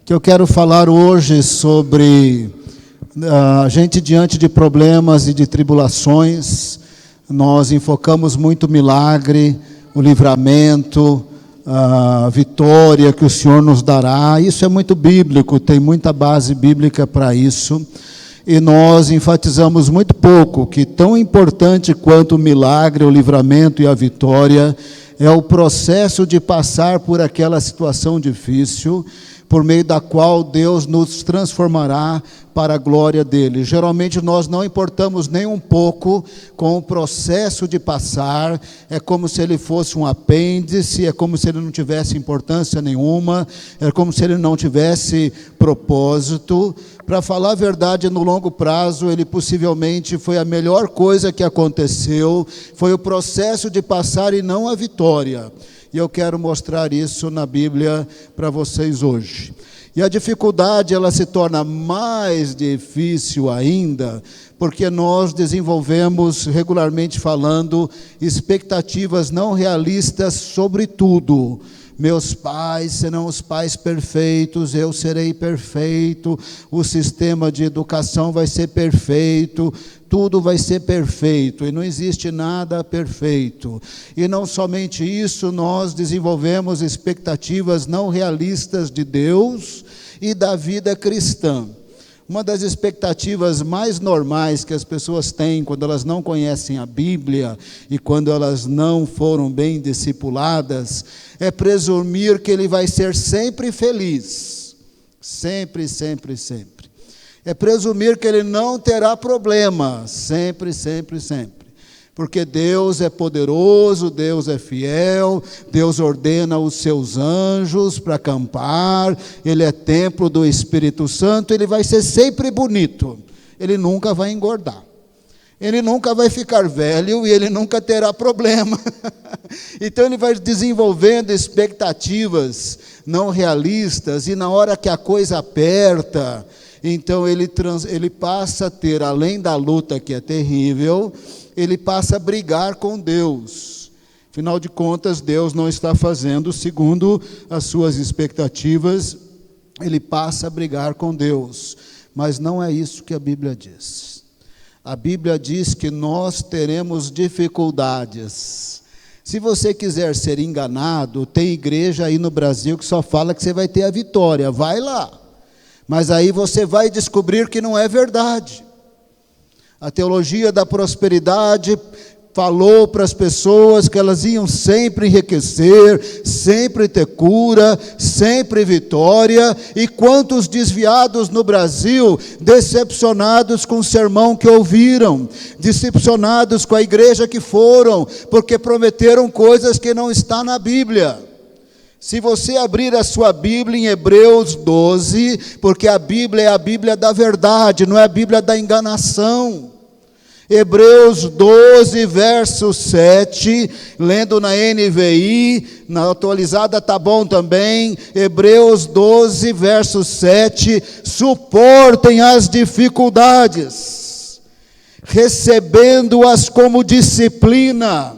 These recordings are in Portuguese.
que eu quero falar hoje sobre a gente diante de problemas e de tribulações. Nós enfocamos muito o milagre, o livramento, a vitória que o Senhor nos dará. Isso é muito bíblico, tem muita base bíblica para isso. E nós enfatizamos muito pouco que tão importante quanto o milagre, o livramento e a vitória é o processo de passar por aquela situação difícil, por meio da qual Deus nos transformará para a glória dele. Geralmente nós não importamos nem um pouco com o processo de passar, é como se ele fosse um apêndice, é como se ele não tivesse importância nenhuma, é como se ele não tivesse propósito. Para falar a verdade, no longo prazo, ele possivelmente foi a melhor coisa que aconteceu, foi o processo de passar e não a vitória. E eu quero mostrar isso na Bíblia para vocês hoje. E a dificuldade, ela se torna mais difícil ainda, porque nós desenvolvemos, regularmente falando, expectativas não realistas sobre tudo. Meus pais serão os pais perfeitos, eu serei perfeito, o sistema de educação vai ser perfeito, tudo vai ser perfeito, e não existe nada perfeito. E não somente isso, nós desenvolvemos expectativas não realistas de Deus e da vida cristã. Uma das expectativas mais normais que as pessoas têm quando elas não conhecem a Bíblia e quando elas não foram bem discipuladas é presumir que ele vai ser sempre feliz. Sempre, sempre, sempre. É presumir que ele não terá problema. Sempre, sempre, sempre. Porque Deus é poderoso, Deus é fiel, Deus ordena os seus anjos para acampar, Ele é templo do Espírito Santo, Ele vai ser sempre bonito, Ele nunca vai engordar, Ele nunca vai ficar velho e Ele nunca terá problema. Então Ele vai desenvolvendo expectativas não realistas e na hora que a coisa aperta, então ele passa a ter, além da luta que é terrível, ele passa a brigar com Deus. Afinal de contas, Deus não está fazendo segundo as suas expectativas, ele passa a brigar com Deus. Mas não é isso que a Bíblia diz. A Bíblia diz que nós teremos dificuldades. Se você quiser ser enganado, tem igreja aí no Brasil que só fala que você vai ter a vitória, vai lá. Mas aí você vai descobrir que não é verdade. A teologia da prosperidade falou para as pessoas que elas iam sempre enriquecer, sempre ter cura, sempre vitória. E quantos desviados no Brasil, decepcionados com o sermão que ouviram, decepcionados com a igreja que foram, porque prometeram coisas que não estão na Bíblia. Se você abrir a sua Bíblia em Hebreus 12, porque a Bíblia é a Bíblia da verdade, não é a Bíblia da enganação. Hebreus 12, verso 7, lendo na NVI, na atualizada está bom também. Hebreus 12, verso 7, suportem as dificuldades, recebendo-as como disciplina.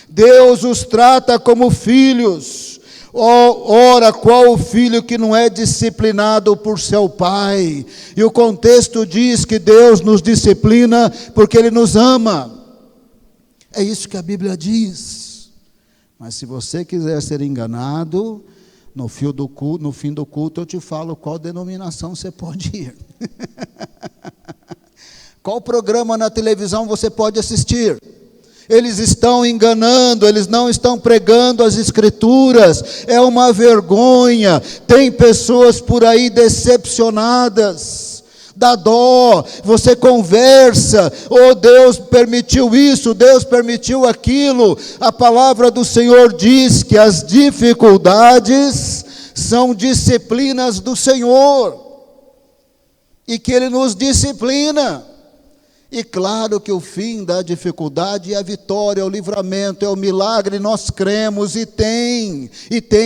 Deus os trata como filhos. Ora, qual o filho que não é disciplinado por seu pai? E o contexto diz que Deus nos disciplina porque Ele nos ama. É isso que a Bíblia diz. Mas se você quiser ser enganado, no fim do culto eu te falo qual denominação você pode ir. Qual programa na televisão você pode assistir. Eles estão enganando, eles não estão pregando as Escrituras, é uma vergonha. Tem pessoas por aí decepcionadas, dá dó, você conversa, oh, Deus permitiu isso, Deus permitiu aquilo. A palavra do Senhor diz que as dificuldades são disciplinas do Senhor, e que Ele nos disciplina. E claro que o fim da dificuldade é a vitória, é o livramento, é o milagre, nós cremos, e tem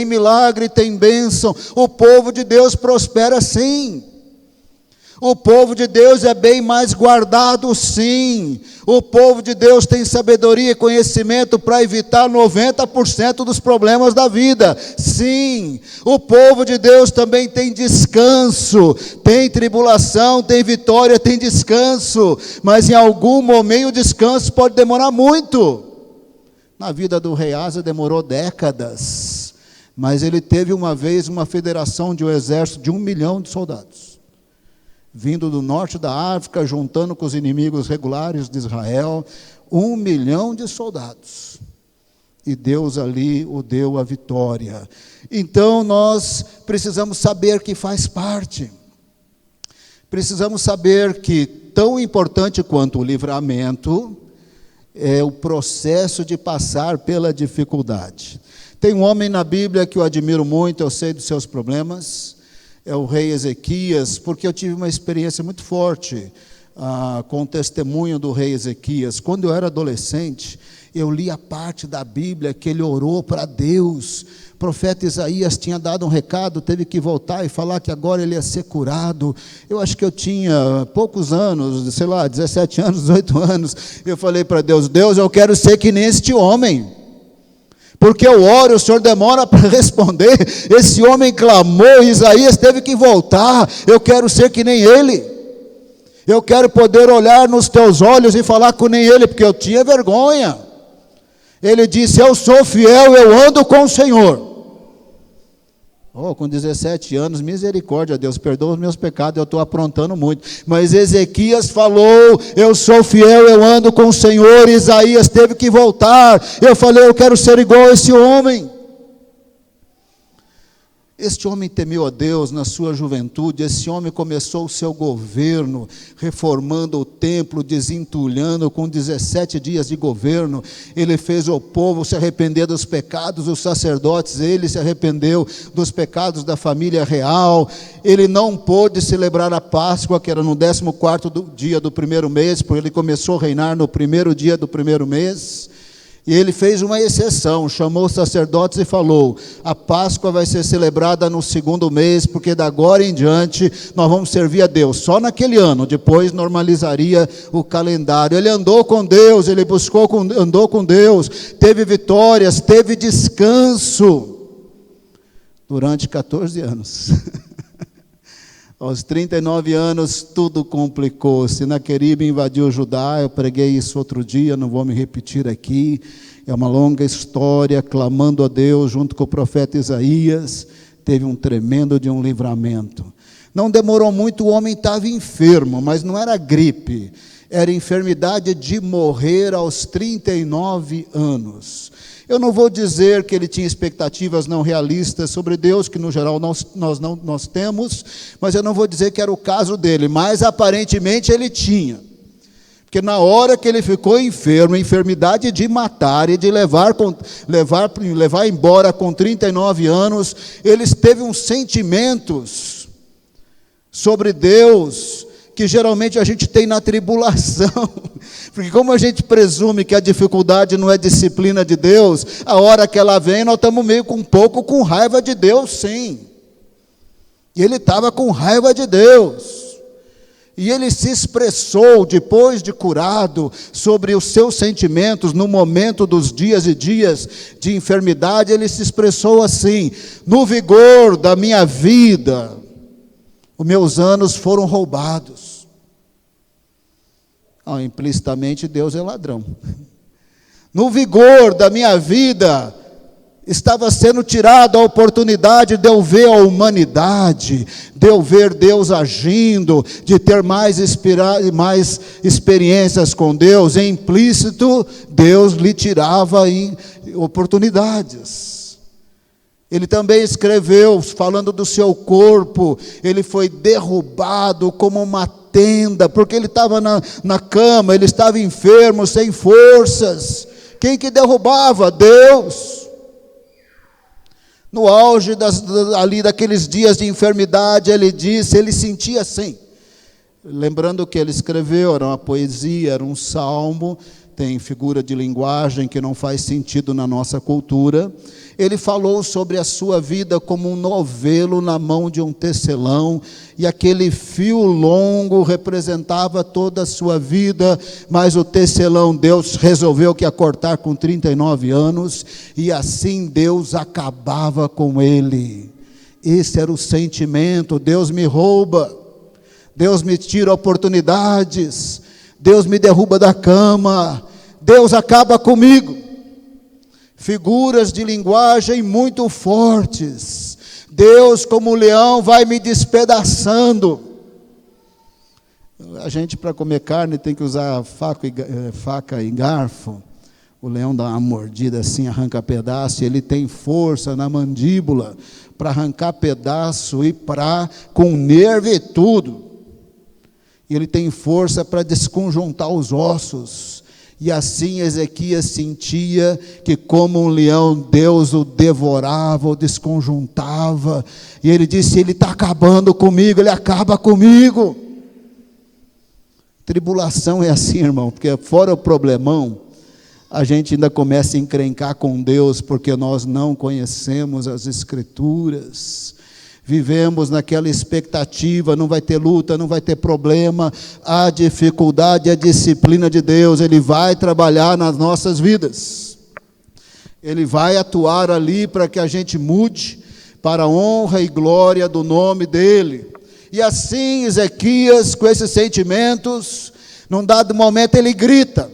milagre, tem bênção, o povo de Deus prospera sim. O povo de Deus é bem mais guardado, sim. O povo de Deus tem sabedoria e conhecimento para evitar 90% dos problemas da vida, sim. O povo de Deus também tem descanso, tem tribulação, tem vitória, tem descanso, mas em algum momento o descanso pode demorar muito. Na vida do rei Asa demorou décadas, mas ele teve uma vez uma federação de um exército de 1 milhão de soldados, vindo do norte da África, juntando com os inimigos regulares de Israel, 1 milhão de soldados. E Deus ali o deu a vitória. Então nós precisamos saber que faz parte. Precisamos saber que tão importante quanto o livramento é o processo de passar pela dificuldade. Tem um homem na Bíblia que eu admiro muito, eu sei dos seus problemas, é o rei Ezequias, porque eu tive uma experiência muito forte com o testemunho do rei Ezequias. Quando eu era adolescente, eu li a parte da Bíblia que ele orou para Deus. O profeta Isaías tinha dado um recado, teve que voltar e falar que agora ele ia ser curado. Eu acho que eu tinha poucos anos, sei lá, 17 anos, 18 anos. Eu falei para Deus, Deus, eu quero ser que nem este homem. Porque eu oro, o Senhor demora para responder. Esse homem clamou, Isaías teve que voltar. Eu quero ser que nem ele. Eu quero poder olhar nos teus olhos e falar com nem ele, porque eu tinha vergonha. Ele disse, eu sou fiel, eu ando com o Senhor. Com 17 anos, misericórdia, Deus, perdoa os meus pecados, eu estou aprontando muito. Mas Ezequias falou, eu sou fiel, eu ando com o Senhor. Isaías teve que voltar. Eu falei, eu quero ser igual a esse homem. Este homem temeu a Deus na sua juventude. Esse homem começou o seu governo, reformando o templo, desentulhando. Com 17 dias de governo, ele fez o povo se arrepender dos pecados, os sacerdotes, ele se arrependeu dos pecados da família real. Ele não pôde celebrar a Páscoa, que era no 14º dia do primeiro mês, porque ele começou a reinar no primeiro dia do primeiro mês. E ele fez uma exceção, chamou os sacerdotes e falou, a Páscoa vai ser celebrada no 2º mês, porque da agora em diante nós vamos servir a Deus, só naquele ano, depois normalizaria o calendário. Ele andou com Deus, ele andou com Deus, teve vitórias, teve descanso, durante 14 anos. Aos 39 anos, tudo complicou. Senaqueribe invadiu Judá, eu preguei isso outro dia, não vou me repetir aqui. É uma longa história, clamando a Deus, junto com o profeta Isaías, teve um tremendo de um livramento. Não demorou muito, o homem estava enfermo, mas não era gripe, era enfermidade de morrer aos 39 anos. Eu não vou dizer que ele tinha expectativas não realistas sobre Deus, que no geral nós temos, mas eu não vou dizer que era o caso dele, mas aparentemente ele tinha. Porque na hora que ele ficou enfermo, enfermidade de matar e de levar embora com 39 anos, ele teve uns sentimentos sobre Deus, que geralmente a gente tem na tribulação, porque como a gente presume que a dificuldade não é disciplina de Deus, a hora que ela vem, nós estamos meio com um pouco com raiva de Deus, sim. E ele estava com raiva de Deus, e ele se expressou, depois de curado, sobre os seus sentimentos, no momento dos dias e dias de enfermidade, ele se expressou assim, no vigor da minha vida, os meus anos foram roubados. Implicitamente Deus é ladrão. No vigor da minha vida, estava sendo tirada a oportunidade de eu ver a humanidade, de eu ver Deus agindo, de ter mais experiências com Deus. Em implícito, Deus lhe tirava oportunidades. Ele também escreveu, falando do seu corpo, ele foi derrubado como uma tenda, porque ele estava na cama, ele estava enfermo, sem forças. Quem que derrubava? Deus. No auge ali daqueles dias de enfermidade, ele disse, ele sentia assim. Lembrando que ele escreveu, era uma poesia, era um salmo, tem figura de linguagem que não faz sentido na nossa cultura. Ele falou sobre a sua vida como um novelo na mão de um tecelão, e aquele fio longo representava toda a sua vida, mas o tecelão, Deus resolveu que ia cortar com 39 anos, e assim Deus acabava com ele. Esse era o sentimento: Deus me rouba, Deus me tira oportunidades, Deus me derruba da cama, Deus acaba comigo. Figuras de linguagem muito fortes. Deus, como leão, vai me despedaçando. A gente, para comer carne, tem que usar faca e garfo. O leão dá uma mordida assim, arranca pedaço, e ele tem força na mandíbula para arrancar pedaço e com nervo e tudo. E ele tem força para desconjuntar os ossos. E assim Ezequias sentia que, como um leão, Deus o devorava, o desconjuntava. E ele disse: ele está acabando comigo, ele acaba comigo. Tribulação é assim, irmão, porque fora o problemão, a gente ainda começa a encrencar com Deus, porque nós não conhecemos as Escrituras. Vivemos naquela expectativa: não vai ter luta, não vai ter problema. A dificuldade, a disciplina de Deus, Ele vai trabalhar nas nossas vidas. Ele vai atuar ali para que a gente mude, para a honra e glória do nome dEle. E assim Ezequias, com esses sentimentos, num dado momento ele grita.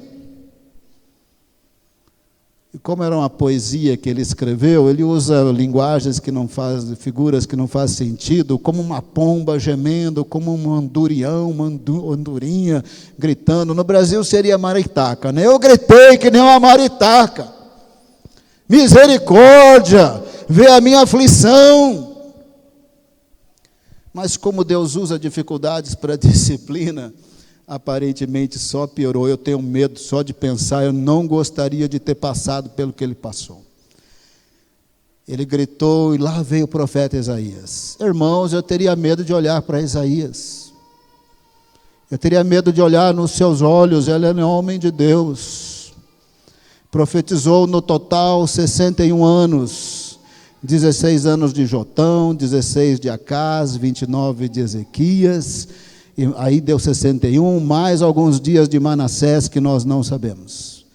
E como era uma poesia que ele escreveu, ele usa linguagens que não fazem, figuras que não fazem sentido, como uma pomba gemendo, como um andurião, uma andorinha gritando. No Brasil seria maritaca, né? Eu gritei que nem uma maritaca. Misericórdia, vê a minha aflição. Mas como Deus usa dificuldades para disciplina, aparentemente só piorou. Eu tenho medo só de pensar, eu não gostaria de ter passado pelo que ele passou. Ele gritou, e lá veio o profeta Isaías. Irmãos, eu teria medo de olhar para Isaías. Eu teria medo de olhar nos seus olhos. Ele é um homem de Deus. Profetizou no total 61 anos. 16 anos de Jotão, 16 de Acás, 29 de Ezequias, e aí deu 61, mais alguns dias de Manassés que nós não sabemos.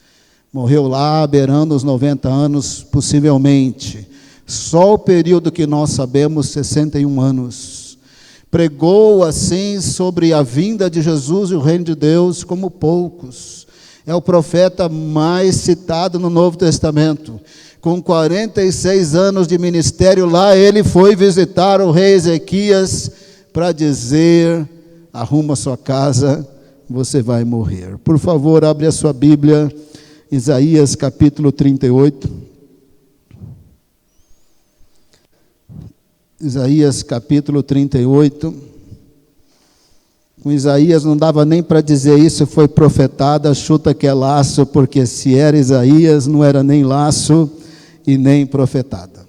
Morreu lá, beirando os 90 anos, possivelmente. Só o período que nós sabemos, 61 anos. Pregou assim sobre a vinda de Jesus e o reino de Deus como poucos. É o profeta mais citado no Novo Testamento. Com 46 anos de ministério lá, ele foi visitar o rei Ezequias para dizer: arruma sua casa, você vai morrer. Por favor, abre a sua Bíblia, Isaías capítulo 38. Isaías capítulo 38. Com Isaías não dava nem para dizer isso, foi profetada, chuta que é laço, porque se era Isaías, não era nem laço e nem profetada.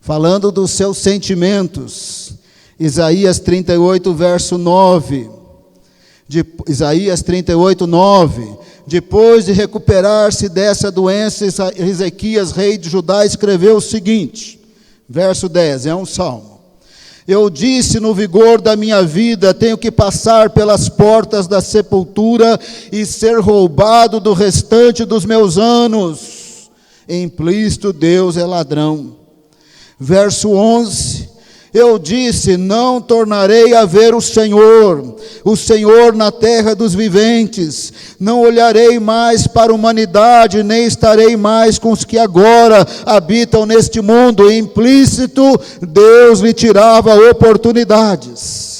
Falando dos seus sentimentos, Isaías 38, verso 9. Isaías 38, 9. Depois de recuperar-se dessa doença, Ezequias, rei de Judá, escreveu o seguinte, verso 10, é um salmo. Eu disse no vigor da minha vida, tenho que passar pelas portas da sepultura e ser roubado do restante dos meus anos. Implícito, Deus é ladrão. Verso 11, eu disse, não tornarei a ver o Senhor na terra dos viventes, não olharei mais para a humanidade, nem estarei mais com os que agora habitam neste mundo. Implícito, Deus lhe tirava oportunidades.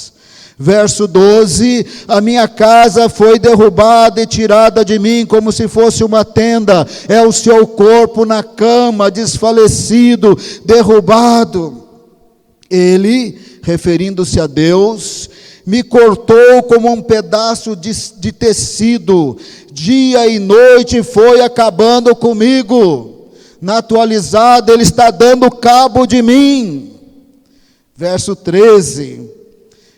Verso 12, a minha casa foi derrubada e tirada de mim como se fosse uma tenda, é o seu corpo na cama, desfalecido, derrubado. Ele, referindo-se a Deus, me cortou como um pedaço de tecido, dia e noite foi acabando comigo. Na atualizada, ele está dando cabo de mim. Verso 13,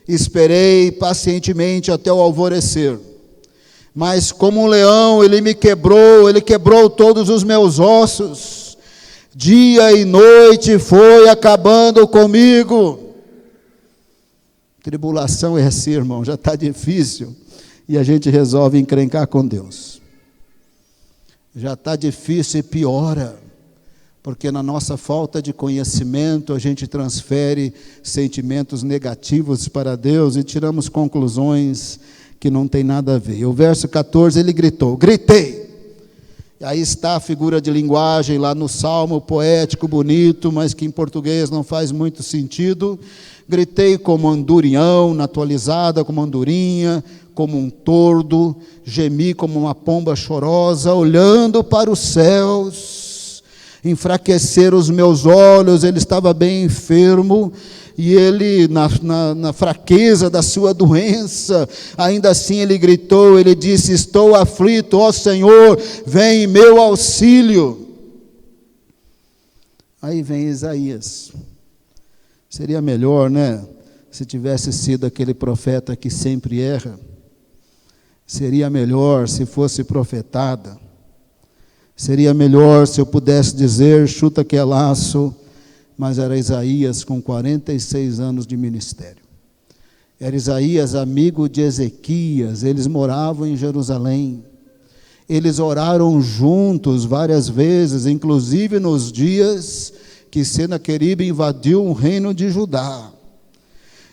esperei pacientemente até o alvorecer, mas como um leão ele me quebrou, ele quebrou todos os meus ossos. Dia e noite foi acabando comigo. Tribulação é assim, irmão, já está difícil, e a gente resolve encrencar com Deus. Já está difícil e piora, porque na nossa falta de conhecimento, a gente transfere sentimentos negativos para Deus e tiramos conclusões que não tem nada a ver. E o verso 14, ele gritou, gritei. E aí está a figura de linguagem lá no salmo, poético, bonito, mas que em português não faz muito sentido. Gritei como andurião, na atualizada, como andorinha, como um tordo, gemi como uma pomba chorosa, olhando para os céus, enfraqueceram os meus olhos, ele estava bem enfermo, e ele, na fraqueza da sua doença, ainda assim ele gritou, ele disse, estou aflito, ó Senhor, vem em meu auxílio. Aí vem Isaías. Seria melhor, né, se tivesse sido aquele profeta que sempre erra. Seria melhor se fosse profetada. Seria melhor se eu pudesse dizer, chuta que é laço, mas era Isaías com 46 anos de ministério. Era Isaías amigo de Ezequias, eles moravam em Jerusalém. Eles oraram juntos várias vezes, inclusive nos dias que Senaqueribe invadiu o reino de Judá.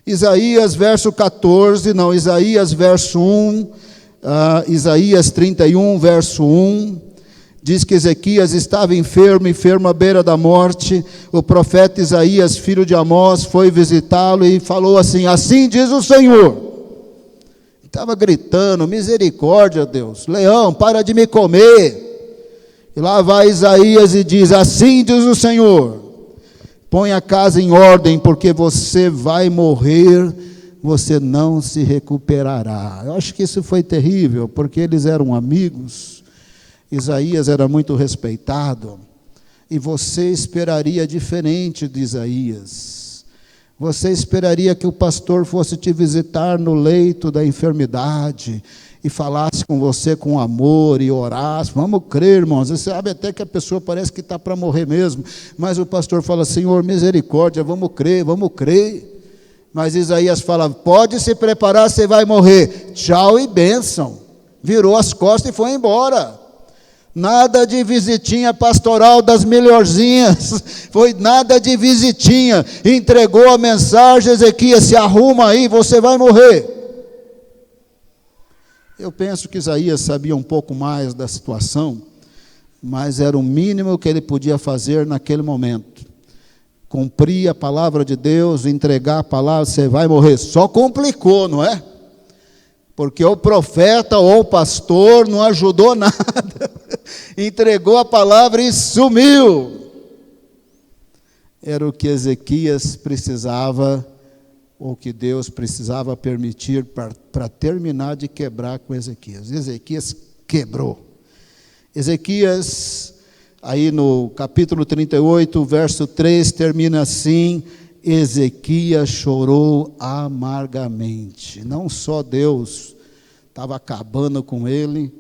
Isaías verso 1, Isaías 31, verso 1, diz que Ezequias estava enfermo à beira da morte. O profeta Isaías, filho de Amós, foi visitá-lo e falou assim, assim diz o Senhor. Estava gritando, misericórdia, Deus, leão, para de me comer. E lá vai Isaías e diz, assim diz o Senhor, põe a casa em ordem, porque você vai morrer, você não se recuperará. Eu acho que isso foi terrível, porque eles eram amigos. Isaías era muito respeitado, e você esperaria diferente de Isaías. Você esperaria que o pastor fosse te visitar no leito da enfermidade, e falasse com você com amor, e orasse. Vamos crer, irmãos, você sabe até que a pessoa parece que está para morrer mesmo, mas o pastor fala, Senhor, misericórdia, vamos crer, vamos crer. Mas Isaías fala, pode se preparar, você vai morrer, tchau e bênção. Virou as costas e foi embora. Nada de visitinha pastoral das melhorzinhas, foi nada de visitinha, entregou a mensagem, Ezequias, se arruma aí, você vai morrer. Eu penso que Isaías sabia um pouco mais da situação, mas era o mínimo que ele podia fazer naquele momento. Cumprir a palavra de Deus, entregar a palavra, você vai morrer. Só complicou, não é? Porque o profeta ou o pastor não ajudou nada, entregou a palavra e sumiu. Era o que Ezequias precisava, ou que Deus precisava permitir para terminar de quebrar com Ezequias. Ezequias quebrou. Ezequias, aí no capítulo 38, verso 3, termina assim, Ezequias chorou amargamente. Não só Deus estava acabando com ele,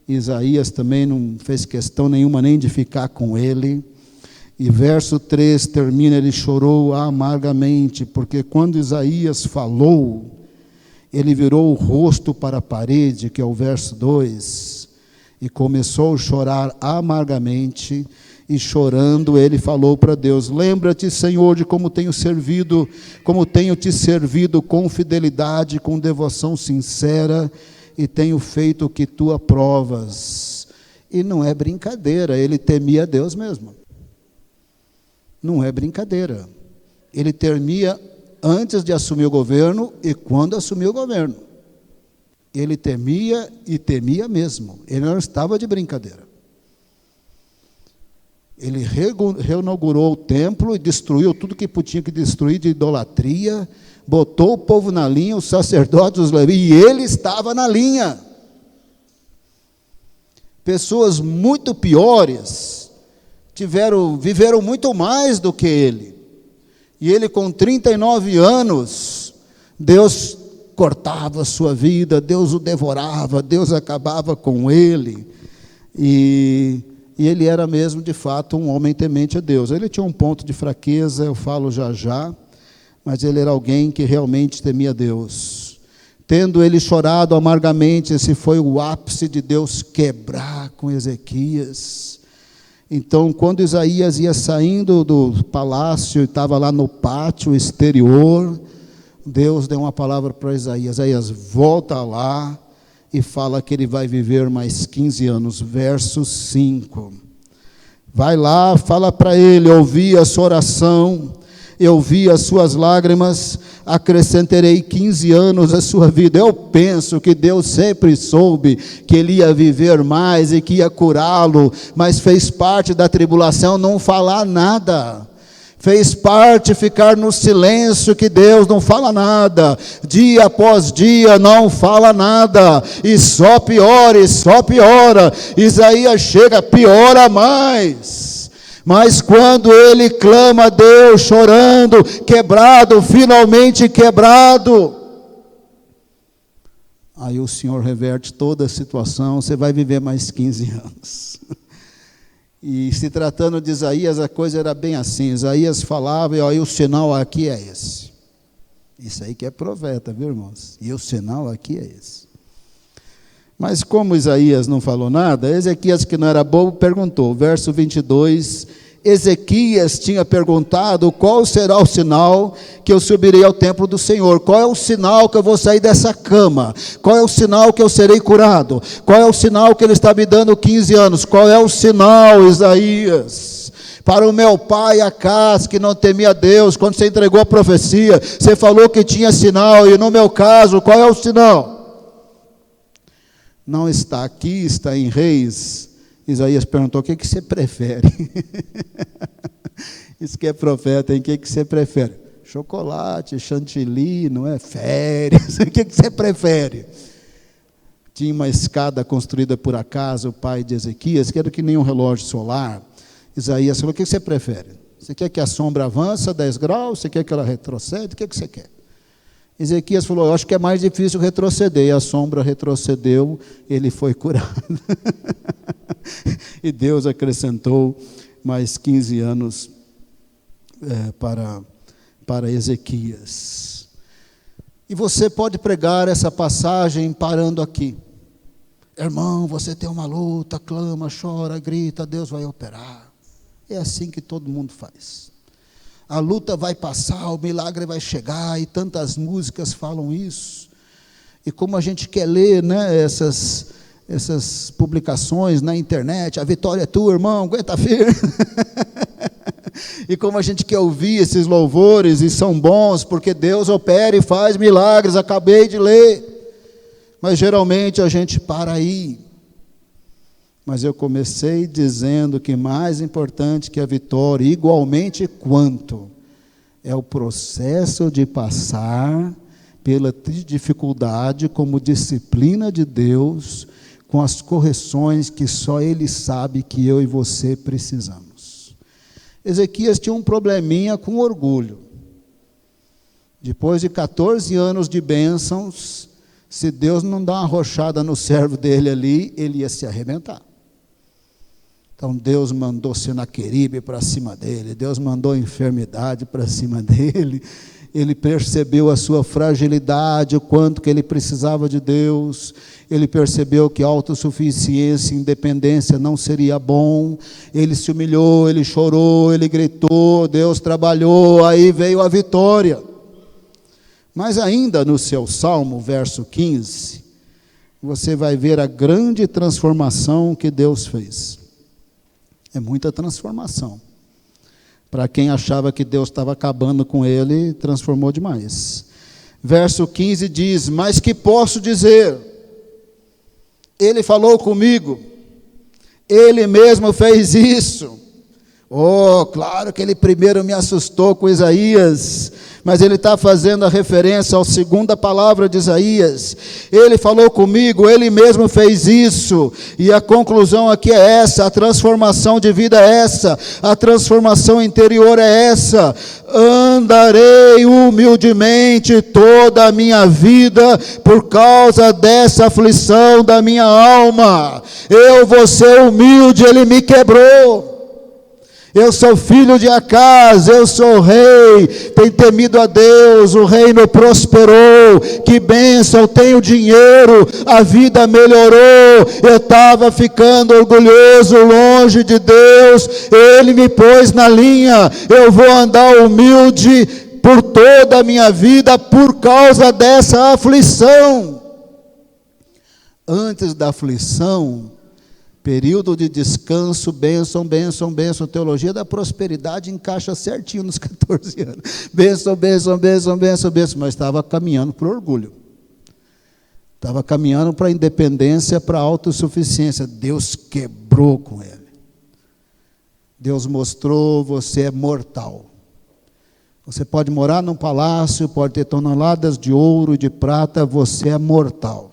Isaías também não fez questão nenhuma nem de ficar com ele. E verso 3 termina, ele chorou amargamente, porque quando Isaías falou, ele virou o rosto para a parede, que é o verso 2, e começou a chorar amargamente. E chorando, ele falou para Deus, lembra-te, Senhor, de como tenho te servido com fidelidade, com devoção sincera, e tenho feito o que tu aprovas. E não é brincadeira, ele temia Deus mesmo. Não é brincadeira. Ele temia antes de assumir o governo e quando assumiu o governo. Ele temia e temia mesmo. Ele não estava de brincadeira. Ele reinaugurou o templo e destruiu tudo que tinha que destruir de idolatria, botou o povo na linha, os sacerdotes, os levitas, e ele estava na linha. Pessoas muito piores viveram muito mais do que ele. E ele com 39 anos, Deus cortava a sua vida, Deus o devorava, Deus acabava com ele. E ele era mesmo, de fato, um homem temente a Deus. Ele tinha um ponto de fraqueza, eu falo já já, mas ele era alguém que realmente temia a Deus. Tendo ele chorado amargamente, esse foi o ápice de Deus quebrar com Ezequias. Então, quando Isaías ia saindo do palácio, estava lá no pátio exterior, Deus deu uma palavra para Isaías: Isaías, volta lá e fala que ele vai viver mais 15 anos. Verso 5. Vai lá, fala para ele: ouvi a sua oração, eu vi as suas lágrimas, acrescentarei 15 anos à sua vida. Eu penso que Deus sempre soube que ele ia viver mais e que ia curá-lo, mas fez parte da tribulação não falar nada. Fez parte ficar no silêncio, que Deus não fala nada. Dia após dia não fala nada. E só piora, e só piora. Isaías chega, piora mais. Mas quando ele clama a Deus, chorando, quebrado, finalmente quebrado, aí o Senhor reverte toda a situação. Você vai viver mais 15 anos. E se tratando de Isaías, a coisa era bem assim. Isaías falava, e aí o sinal aqui é esse. Isso aí que é profeta, viu, irmãos? E o sinal aqui é esse. Mas como Isaías não falou nada, Ezequias, que não era bobo, perguntou. Verso 22, Ezequias tinha perguntado: qual será o sinal que eu subirei ao templo do Senhor? Qual é o sinal que eu vou sair dessa cama? Qual é o sinal que eu serei curado? Qual é o sinal que ele está me dando 15 anos? Qual é o sinal, Isaías? Para o meu pai Acaz, que não temia Deus, quando você entregou a profecia, você falou que tinha sinal, e no meu caso, qual é o sinal? Não está aqui, está em Reis. Isaías perguntou: o que você prefere? Isso que é profeta, hein? O que você prefere? Chocolate, chantilly, não é? Férias, o que você prefere? Tinha uma escada construída por Acaz, o pai de Ezequias, que era que nem um relógio solar. Isaías falou: o que você prefere? Você quer que a sombra avance 10 graus? Você quer que ela retroceda? O que você quer? Ezequias falou: eu acho que é mais difícil retroceder. E a sombra retrocedeu, ele foi curado. E Deus acrescentou mais 15 anos para Ezequias. E você pode pregar essa passagem parando aqui. Irmão, você tem uma luta, clama, chora, grita, Deus vai operar. É assim que todo mundo faz. A luta vai passar, o milagre vai chegar, e tantas músicas falam isso. E como a gente quer ler, né, essas publicações na internet: a vitória é tua, irmão, aguenta firme. E como a gente quer ouvir esses louvores, e são bons, porque Deus opera e faz milagres, acabei de ler. Mas geralmente a gente para aí. Mas eu comecei dizendo que mais importante que a vitória, igualmente quanto, é o processo de passar pela dificuldade como disciplina de Deus, com as correções que só Ele sabe que eu e você precisamos. Ezequias tinha um probleminha com orgulho. Depois de 14 anos de bênçãos, se Deus não dá uma rochada no servo dele ali, ele ia se arrebentar. Então Deus mandou Senaqueribe para cima dele, Deus mandou enfermidade para cima dele. Ele percebeu a sua fragilidade, o quanto que ele precisava de Deus. Ele percebeu que autossuficiência e independência não seria bom. Ele se humilhou, ele chorou, ele gritou, Deus trabalhou, aí veio a vitória. Mas ainda no seu Salmo, verso 15, você vai ver a grande transformação que Deus fez. É muita transformação. Para quem achava que Deus estava acabando com ele, transformou demais. Verso 15 diz: mas que posso dizer? Ele falou comigo, ele mesmo fez isso. Oh, claro que ele primeiro me assustou com Isaías, mas ele está fazendo a referência à segunda palavra de Isaías. Ele falou comigo, ele mesmo fez isso, e a conclusão aqui é essa, a transformação de vida é essa, a transformação interior é essa: andarei humildemente toda a minha vida, por causa dessa aflição da minha alma. Eu vou ser humilde, ele me quebrou. Eu sou filho de Acaz, eu sou rei, tenho temido a Deus, o reino prosperou, que bênção, tenho dinheiro, a vida melhorou, eu estava ficando orgulhoso, longe de Deus, Ele me pôs na linha, eu vou andar humilde por toda a minha vida, por causa dessa aflição. Antes da aflição, período de descanso, bênção, bênção, bênção. Teologia da prosperidade encaixa certinho nos 14 anos. Bênção, bênção, bênção, bênção, bênção. Mas estava caminhando para o orgulho. Estava caminhando para a independência, para a autossuficiência. Deus quebrou com ele. Deus mostrou: você é mortal. Você pode morar num palácio, pode ter toneladas de ouro e de prata, você é mortal.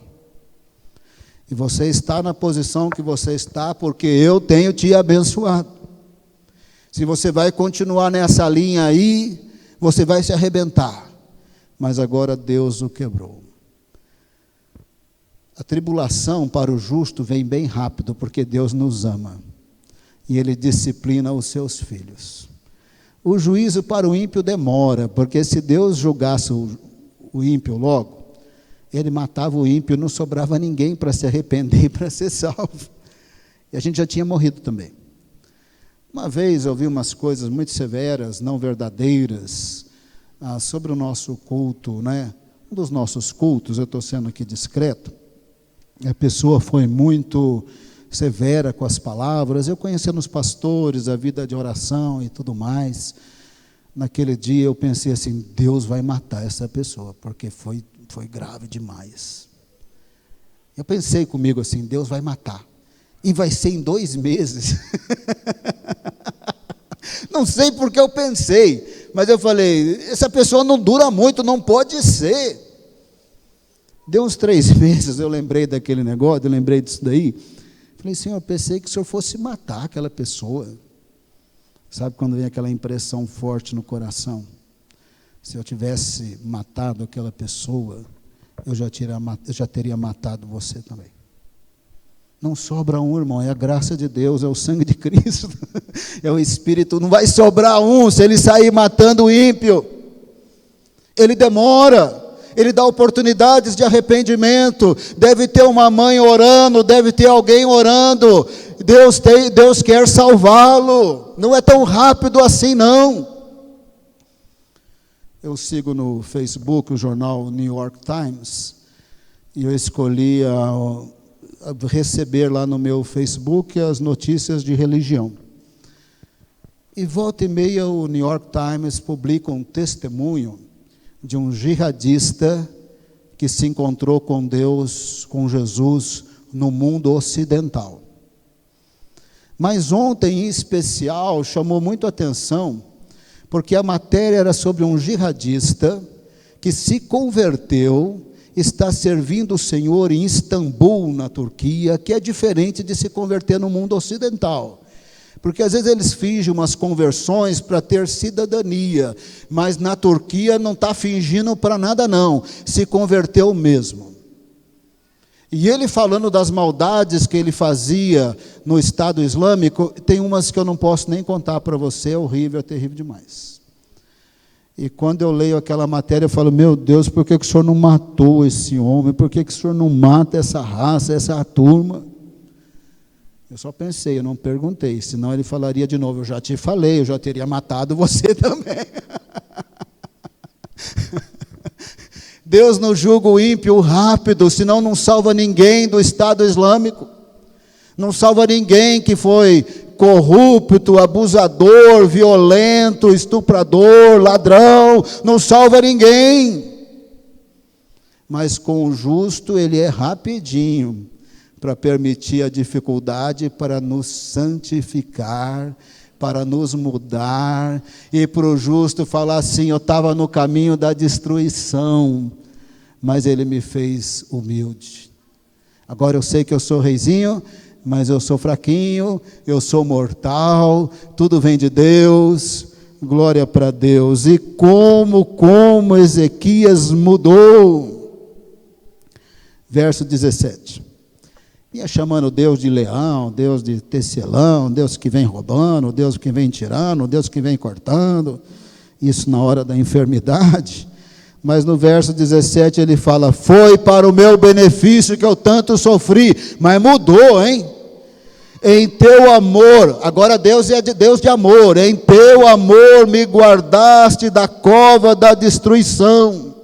E você está na posição que você está porque eu tenho te abençoado. Se você vai continuar nessa linha aí, você vai se arrebentar. Mas agora Deus o quebrou. A tribulação para o justo vem bem rápido, porque Deus nos ama. E Ele disciplina os seus filhos. O juízo para o ímpio demora, porque se Deus julgasse o ímpio logo, Ele matava o ímpio, não sobrava ninguém para se arrepender e para ser salvo. E a gente já tinha morrido também. Uma vez eu ouvi umas coisas muito severas, não verdadeiras, sobre o nosso culto, né? Um dos nossos cultos, eu estou sendo aqui discreto, a pessoa foi muito severa com as palavras, eu conhecendo os pastores, a vida de oração e tudo mais. Naquele dia eu pensei assim: Deus vai matar essa pessoa, porque foi grave demais. Eu pensei comigo assim: Deus vai matar, e vai ser em 2 meses. Não sei porque eu pensei, mas eu falei: essa pessoa não dura muito, não pode ser. Deu uns 3 meses, eu lembrei daquele negócio, eu lembrei disso daí. Falei: Senhor, eu pensei que o Senhor fosse matar aquela pessoa. Sabe quando vem aquela impressão forte no coração? Se eu tivesse matado aquela pessoa, eu já teria matado você também. Não sobra um, irmão, é a graça de Deus, é o sangue de Cristo, é o Espírito. Não vai sobrar um se ele sair matando o ímpio. Ele demora, ele dá oportunidades de arrependimento. Deve ter uma mãe orando, deve ter alguém orando. Deus quer salvá-lo, não é tão rápido assim não. Eu sigo no Facebook o jornal New York Times, e eu escolhi receber lá no meu Facebook as notícias de religião. E volta e meia o New York Times publica um testemunho de um jihadista que se encontrou com Deus, com Jesus, no mundo ocidental. Mas ontem, em especial, chamou muito a atenção, porque a matéria era sobre um jihadista que se converteu, está servindo o Senhor em Istambul, na Turquia, que é diferente de se converter no mundo ocidental. Porque às vezes eles fingem umas conversões para ter cidadania, mas na Turquia não está fingindo para nada não, se converteu mesmo. E ele falando das maldades que ele fazia no Estado Islâmico, tem umas que eu não posso nem contar para você, é horrível, é terrível demais. E quando eu leio aquela matéria, eu falo: meu Deus, por que o Senhor não matou esse homem? Por que o Senhor não mata essa raça, essa turma? Eu só pensei, eu não perguntei, senão ele falaria de novo: eu já te falei, eu já teria matado você também. Deus não julga o ímpio rápido, senão não salva ninguém do Estado Islâmico, não salva ninguém que foi corrupto, abusador, violento, estuprador, ladrão, não salva ninguém. Mas com o justo ele é rapidinho, para permitir a dificuldade, para nos santificar, para nos mudar, e para o justo falar assim: eu estava no caminho da destruição, mas Ele me fez humilde. Agora eu sei que eu sou reizinho, mas eu sou fraquinho, eu sou mortal, tudo vem de Deus, glória para Deus. E como Ezequias mudou. Verso 17. Ia chamando Deus de leão, Deus de tecelão, Deus que vem roubando, Deus que vem tirando, Deus que vem cortando, isso na hora da enfermidade. Mas no verso 17 ele fala: foi para o meu benefício que eu tanto sofri. Mas mudou, hein? Em teu amor, agora Deus é Deus de amor, em teu amor me guardaste da cova da destruição,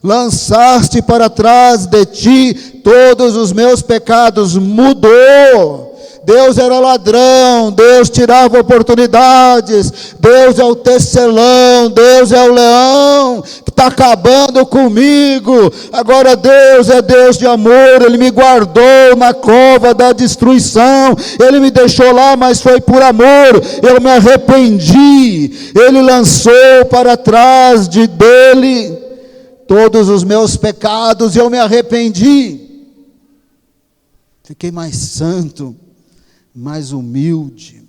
lançaste para trás de ti todos os meus pecados. Mudou. Deus era ladrão, Deus tirava oportunidades, Deus é o tecelão, Deus é o leão que está acabando comigo. Agora Deus é Deus de amor, Ele me guardou na cova da destruição, Ele me deixou lá, mas foi por amor, eu me arrependi, Ele lançou para trás dele todos os meus pecados, e eu me arrependi, fiquei mais santo, mais humilde.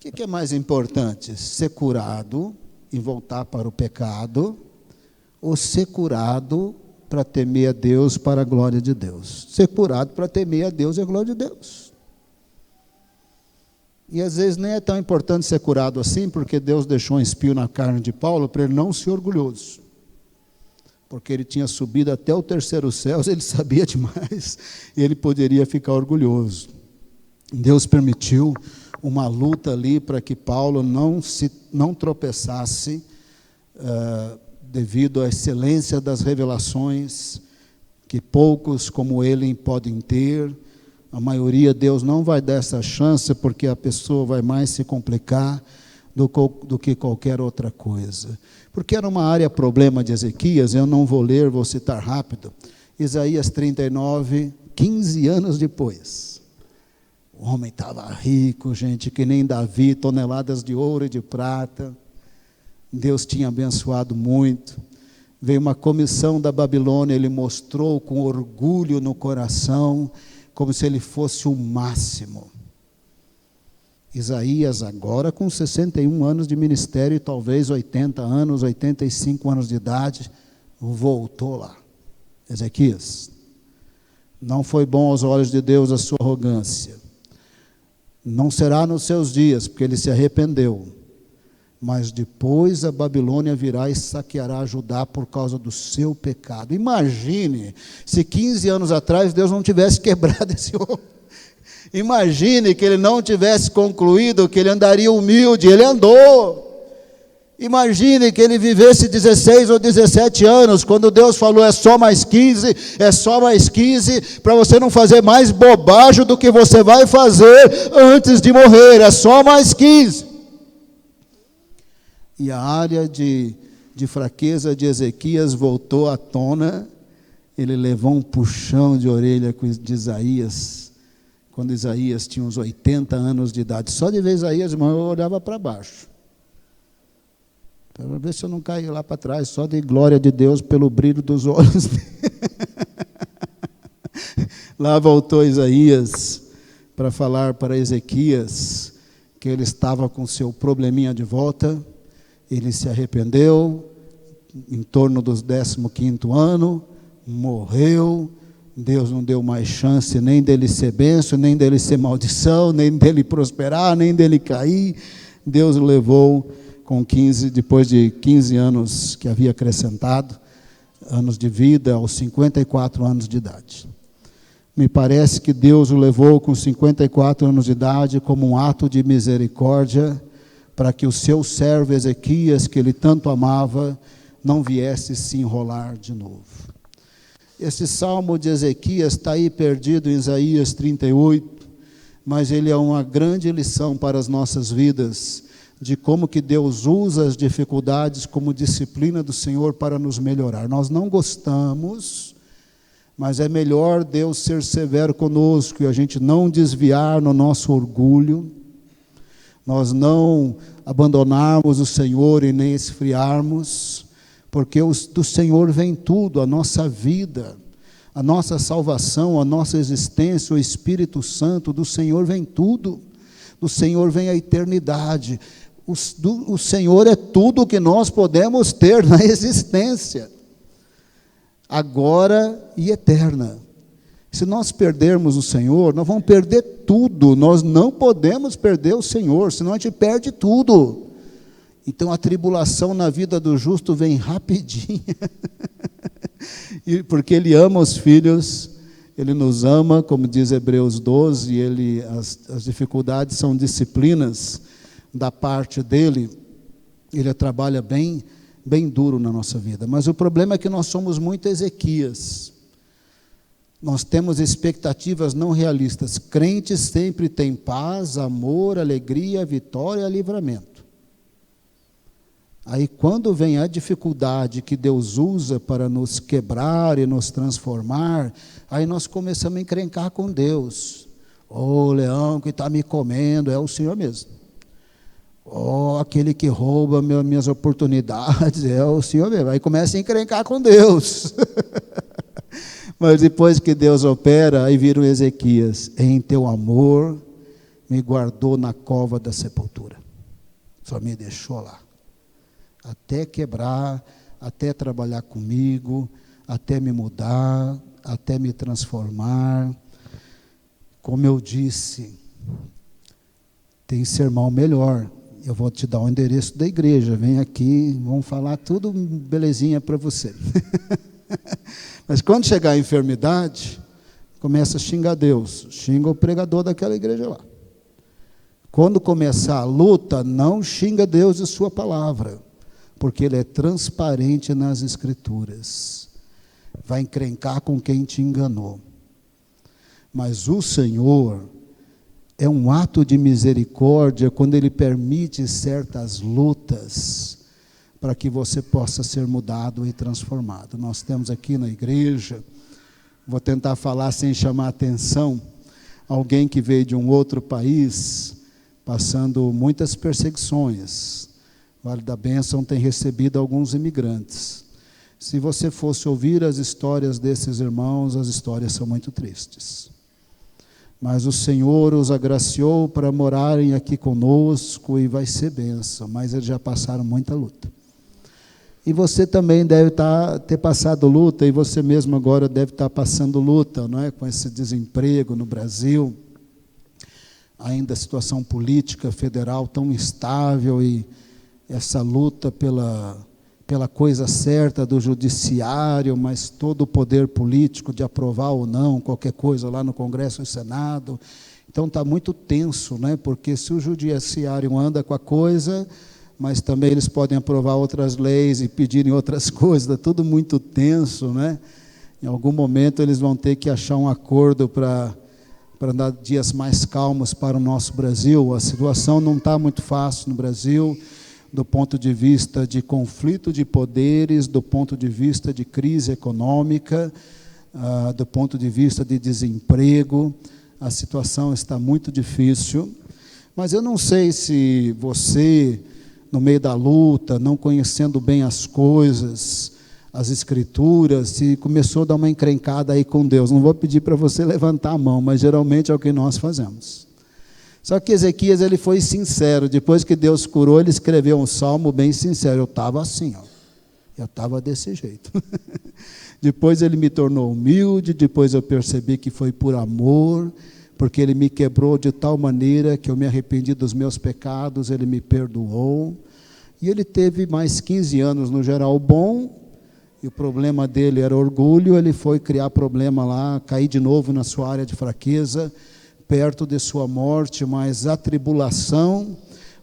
O que é mais importante? Ser curado e voltar para o pecado, ou ser curado para temer a Deus, para a glória de Deus? Ser curado para temer a Deus e a glória de Deus. E às vezes nem é tão importante ser curado assim, porque Deus deixou um espinho na carne de Paulo para ele não ser orgulhoso. Porque ele tinha subido até o terceiro céu, ele sabia demais, e ele poderia ficar orgulhoso. Deus permitiu uma luta ali para que Paulo não tropeçasse, devido à excelência das revelações, que poucos como ele podem ter. A maioria Deus não vai dar essa chance, porque a pessoa vai mais se complicar do que qualquer outra coisa. Porque era uma área problema de Ezequias, eu não vou ler, vou citar rápido. Isaías 39, 15 anos depois. O homem estava rico, gente, que nem Davi, toneladas de ouro e de prata. Deus tinha abençoado muito. Veio uma comissão da Babilônia, ele mostrou com orgulho no coração, como se ele fosse o máximo. Isaías agora com 61 anos de ministério, e talvez 80 anos, 85 anos de idade, voltou lá. Ezequias, não foi bom aos olhos de Deus a sua arrogância. Não será nos seus dias, porque ele se arrependeu. Mas depois a Babilônia virá e saqueará Judá por causa do seu pecado. Imagine se 15 anos atrás Deus não tivesse quebrado esse homem. Imagine que ele não tivesse concluído, que ele andaria humilde, ele andou. Imagine que ele vivesse 16 ou 17 anos, quando Deus falou: é só mais 15, para você não fazer mais bobagem do que você vai fazer antes de morrer, é só mais 15. E a área de fraqueza de Ezequias voltou à tona, ele levou um puxão de orelha de Isaías, quando Isaías tinha uns 80 anos de idade. Só de ver Isaías, irmão, eu olhava para baixo, para ver se eu não caía lá para trás, só de glória de Deus pelo brilho dos olhos. Lá voltou Isaías para falar para Ezequias que ele estava com seu probleminha de volta. Ele se arrependeu em torno dos 15º ano, morreu. Deus não deu mais chance nem dele ser bênção, nem dele ser maldição, nem dele prosperar, nem dele cair. Deus o levou depois de 15 anos que havia acrescentado, anos de vida, aos 54 anos de idade. Me parece que Deus o levou com 54 anos de idade como um ato de misericórdia, para que o seu servo Ezequias, que ele tanto amava, não viesse se enrolar de novo. Esse salmo de Ezequias está aí perdido em Isaías 38, mas ele é uma grande lição para as nossas vidas, de como que Deus usa as dificuldades como disciplina do Senhor para nos melhorar. Nós não gostamos, mas é melhor Deus ser severo conosco e a gente não desviar no nosso orgulho, nós não abandonarmos o Senhor e nem esfriarmos, porque do Senhor vem tudo, a nossa vida, a nossa salvação, a nossa existência, o Espírito Santo, do Senhor vem tudo, do Senhor vem a eternidade. O Senhor é tudo o que nós podemos ter na existência, agora e eterna. Se nós perdermos o Senhor, nós vamos perder tudo. Nós não podemos perder o Senhor, senão a gente perde tudo. Então a tribulação na vida do justo vem rapidinho. Porque Ele ama os filhos, Ele nos ama, como diz Hebreus 12, as dificuldades são disciplinas da parte dEle. Ele trabalha bem duro na nossa vida. Mas o problema é que nós somos muito Ezequias. Nós temos expectativas não realistas. Crentes sempre têm paz, amor, alegria, vitória e livramento. Aí quando vem a dificuldade que Deus usa para nos quebrar e nos transformar, aí nós começamos a encrencar com Deus. O leão que está me comendo é o Senhor mesmo. Aquele que rouba minhas oportunidades é o Senhor mesmo. Aí começa a encrencar com Deus. Mas depois que Deus opera, aí vira o Ezequias: em teu amor me guardou na cova da sepultura, só me deixou lá, até quebrar, até trabalhar comigo, até me mudar, até me transformar. Como eu disse, tem sermão melhor, eu vou te dar o endereço da igreja, vem aqui, vamos falar tudo belezinha para você. Mas quando chegar a enfermidade, começa a xingar Deus, xinga o pregador daquela igreja lá. Quando começar a luta, não xinga Deus e sua palavra, porque Ele é transparente nas Escrituras. Vai encrencar com quem te enganou. Mas o Senhor é um ato de misericórdia quando Ele permite certas lutas, para que você possa ser mudado e transformado. Nós temos aqui na igreja, vou tentar falar sem chamar atenção, alguém que veio de um outro país, passando muitas perseguições. Vale da Bênção tem recebido alguns imigrantes. Se você fosse ouvir as histórias desses irmãos, as histórias são muito tristes. Mas o Senhor os agraciou para morarem aqui conosco e vai ser bênção, mas eles já passaram muita luta. E você também deve ter passado luta, e você mesmo agora deve estar passando luta, não é? Com esse desemprego no Brasil, ainda a situação política federal tão instável, e essa luta pela coisa certa do judiciário, mas todo o poder político de aprovar ou não qualquer coisa lá no Congresso e Senado. Então está muito tenso, né? Porque se o judiciário anda com a coisa, mas também eles podem aprovar outras leis e pedirem outras coisas, está tudo muito tenso, né? Em algum momento eles vão ter que achar um acordo para dar dias mais calmos para o nosso Brasil. A situação não está muito fácil no Brasil, do ponto de vista de conflito de poderes, do ponto de vista de crise econômica, do ponto de vista de desemprego. A situação está muito difícil, mas eu não sei se você, no meio da luta, não conhecendo bem as coisas, as Escrituras, se começou a dar uma encrencada aí com Deus. Não vou pedir para você levantar a mão, mas geralmente é o que nós fazemos. Só que Ezequias, ele foi sincero. Depois que Deus curou, ele escreveu um salmo bem sincero. Eu estava assim, eu estava desse jeito. Depois ele me tornou humilde, depois eu percebi que foi por amor, porque Ele me quebrou de tal maneira que eu me arrependi dos meus pecados, Ele me perdoou. E ele teve mais 15 anos no geral bom, e o problema dele era orgulho. Ele foi criar problema lá, cair de novo na sua área de fraqueza, perto de sua morte, mas a tribulação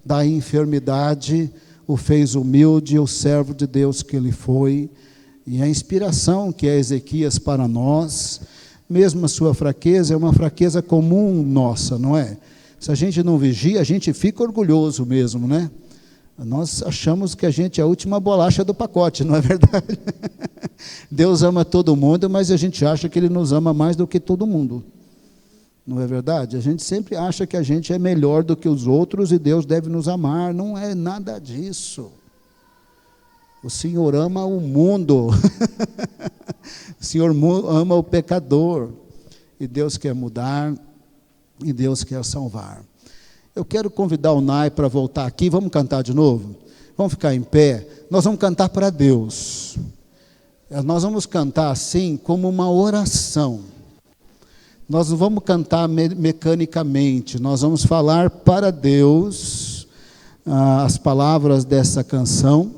da enfermidade o fez humilde, o servo de Deus que ele foi. E a inspiração que é Ezequias para nós, mesmo a sua fraqueza, é uma fraqueza comum nossa, não é? Se a gente não vigia, a gente fica orgulhoso mesmo, né? Nós achamos que a gente é a última bolacha do pacote, não é verdade? Deus ama todo mundo, mas a gente acha que Ele nos ama mais do que todo mundo. Não é verdade? A gente sempre acha que a gente é melhor do que os outros e Deus deve nos amar. Não é nada disso. O Senhor ama o mundo. O Senhor ama o pecador. E Deus quer mudar. E Deus quer salvar. Eu quero convidar o Nai para voltar aqui. Vamos cantar de novo? Vamos ficar em pé. Nós vamos cantar para Deus. Nós vamos cantar assim como uma oração. Nós não vamos cantar mecanicamente. Nós vamos falar para Deus as palavras dessa canção.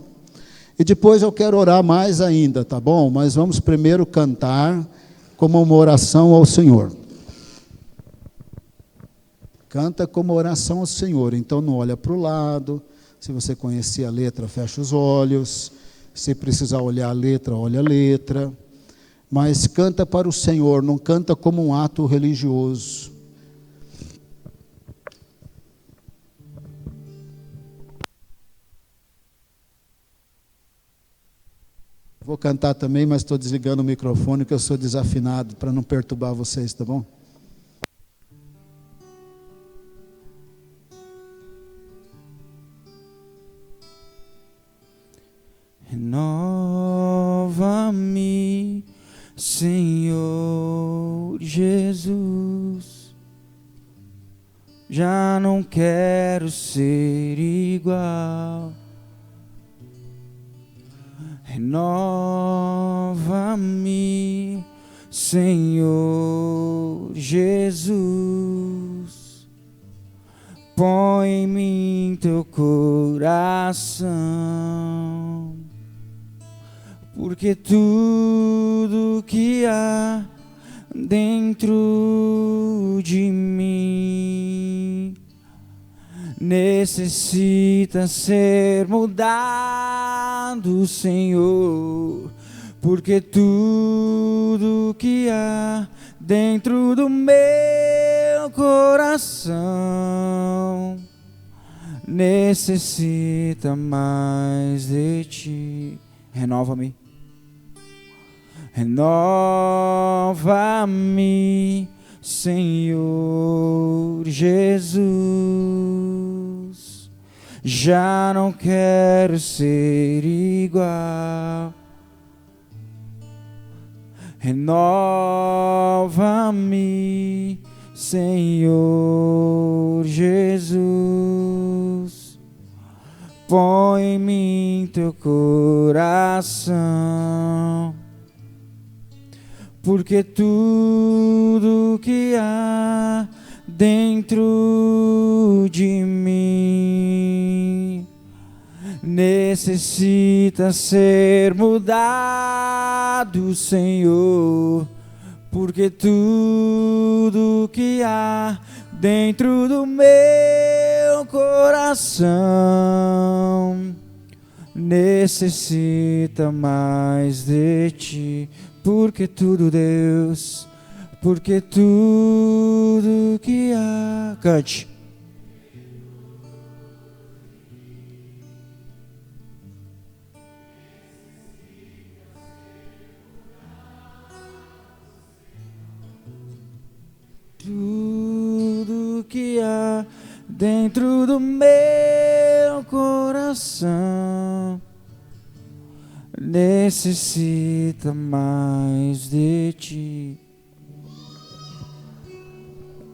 E depois eu quero orar mais ainda, tá bom? Mas vamos primeiro cantar como uma oração ao Senhor. Canta como oração ao Senhor. Então não olha para o lado. Se você conhecer a letra, fecha os olhos. Se precisar olhar a letra, olha a letra. Mas canta para o Senhor, não canta como um ato religioso. Vou cantar também, mas estou desligando o microfone, que eu sou desafinado, para não perturbar vocês, tá bom? Renova-me, Senhor Jesus. Já não quero ser igual. Renova-me, Senhor Jesus. Põe em mim teu coração, porque tudo que há dentro de mim necessita ser mudado, Senhor, porque tudo que há dentro do meu coração necessita mais de ti. Renova-me. Renova-me, Senhor Jesus. Já não quero ser igual. Renova-me, Senhor Jesus. Põe em mim teu coração, porque tudo que há dentro de mim necessita ser mudado, Senhor, porque tudo que há dentro do meu coração necessita mais de ti. Porque tudo, Deus, porque tudo que há. Cante. Tudo que há dentro do meu coração necessita mais de ti.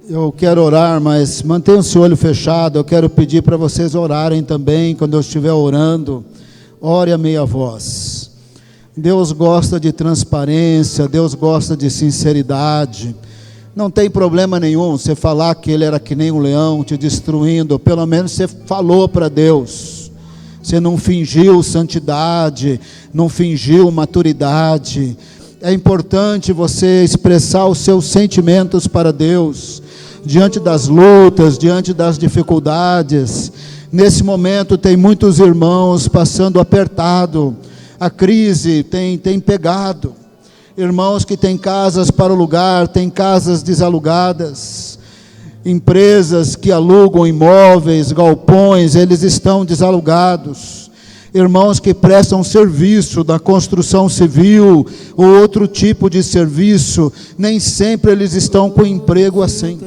Eu quero orar, mas mantenha o seu olho fechado. Eu quero pedir para vocês orarem também. Quando eu estiver orando, ore a meia voz. Deus gosta de transparência, Deus gosta de sinceridade. Não tem problema nenhum você falar que ele era que nem um leão te destruindo. Pelo menos você falou para Deus. Você não fingiu santidade, não fingiu maturidade. É importante você expressar os seus sentimentos para Deus, diante das lutas, diante das dificuldades. Nesse momento tem muitos irmãos passando apertado, a crise tem pegado. Irmãos que têm casas para alugar, têm casas desalugadas, empresas que alugam imóveis, galpões, eles estão desalugados. irmãos que prestam serviço da construção civil ou outro tipo de serviço, nem sempre eles estão com emprego assim.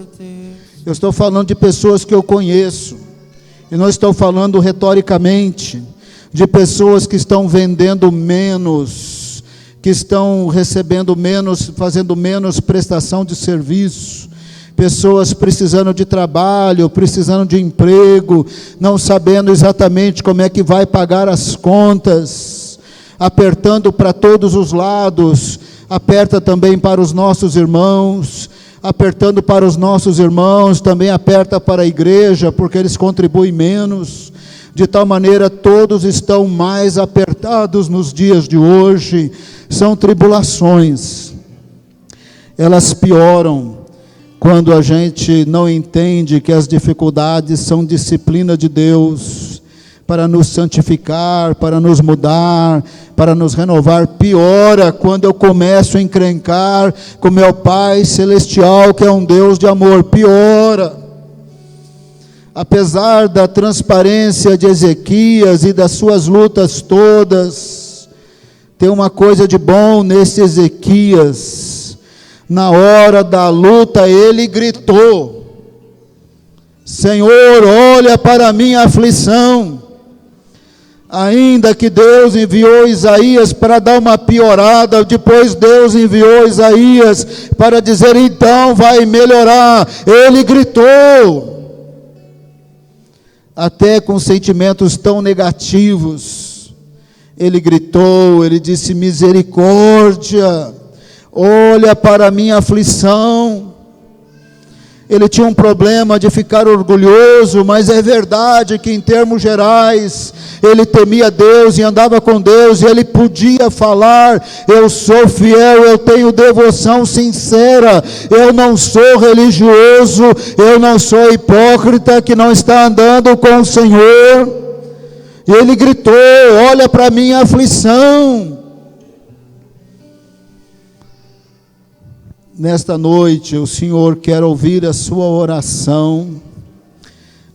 Eu estou falando de pessoas que eu conheço, e não estou falando retoricamente, de pessoas que estão vendendo menos, que estão recebendo menos, fazendo menos prestação de serviço, pessoas precisando de trabalho, precisando de emprego, não sabendo exatamente como é que vai pagar as contas, apertando para todos os lados, aperta também para os nossos irmãos, apertando para os nossos irmãos, também aperta para a igreja, porque eles contribuem menos, de tal maneira todos estão mais apertados nos dias de hoje. São tribulações, elas pioram quando a gente não entende que as dificuldades são disciplina de Deus, para nos santificar, para nos mudar, para nos renovar. Piora quando eu começo a encrencar com meu Pai Celestial, que é um Deus de amor. Piora. Apesar da transparência de Ezequias e das suas lutas todas, tem uma coisa de bom nesse Ezequias. Na hora da luta ele gritou: Senhor, olha para a minha aflição. Ainda que Deus enviou Isaías para dar uma piorada, depois Deus enviou Isaías para dizer, então vai melhorar. Ele gritou, até com sentimentos tão negativos, ele gritou, ele disse, misericórdia, olha para a minha aflição. Ele tinha um problema de ficar orgulhoso, mas é verdade que em termos gerais, ele temia Deus e andava com Deus, e ele podia falar, eu sou fiel, eu tenho devoção sincera, eu não sou religioso, eu não sou hipócrita que não está andando com o Senhor. E ele gritou, olha para a minha aflição. Nesta noite, o Senhor quer ouvir a sua oração.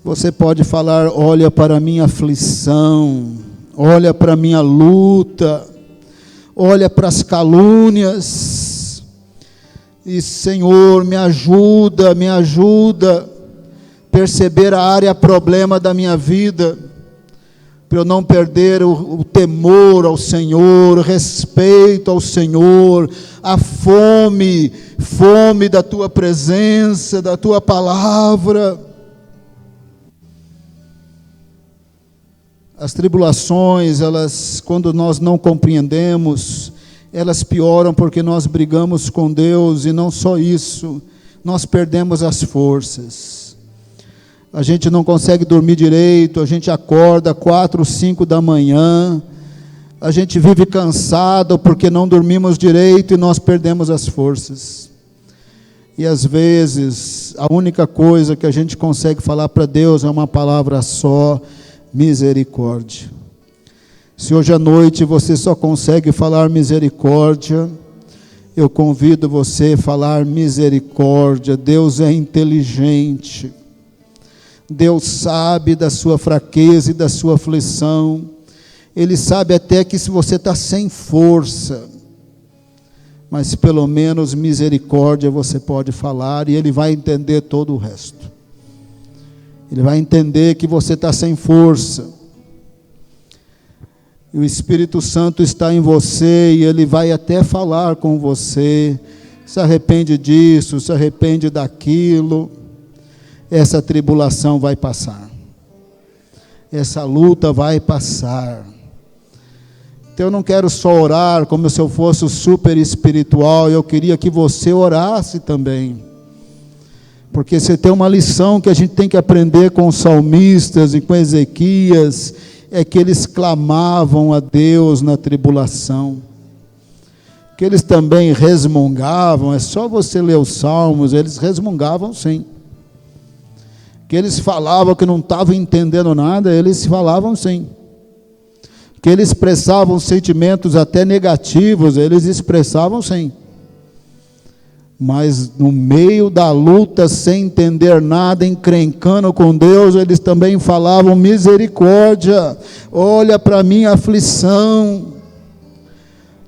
Você pode falar, olha para a minha aflição, olha para a minha luta, olha para as calúnias, e Senhor, me ajuda a perceber a área problema da minha vida, para eu não perder o temor ao Senhor, o respeito ao Senhor, a fome da Tua presença, da Tua palavra. As tribulações, elas, quando nós não compreendemos, elas pioram porque nós brigamos com Deus, e não só isso, nós perdemos as forças. A gente não consegue dormir direito, a gente acorda 4, 5 da manhã, a gente vive cansado porque não dormimos direito e nós perdemos as forças. E às vezes, a única coisa que a gente consegue falar para Deus é uma palavra só, misericórdia. Se hoje à noite você só consegue falar misericórdia, eu convido você a falar misericórdia. Deus é inteligente. Deus sabe da sua fraqueza e da sua aflição. Ele sabe até que se você está sem força, mas pelo menos misericórdia você pode falar, e Ele vai entender todo o resto. Ele vai entender que você está sem força, e o Espírito Santo está em você, e Ele vai até falar com você, se arrepende disso, se arrepende daquilo. Essa tribulação vai passar, essa luta vai passar. Então eu não quero só orar como se eu fosse super espiritual, eu queria que você orasse também, porque você tem uma lição que a gente tem que aprender com os salmistas e com Ezequias, é que eles clamavam a Deus na tribulação, que eles também resmungavam. É só você ler os salmos, eles resmungavam sim, que eles falavam que não estavam entendendo nada, eles falavam sim, que eles expressavam sentimentos até negativos, eles expressavam sim, Mas no meio da luta, sem entender nada, encrencando com Deus, eles também falavam: misericórdia, olha para a minha aflição.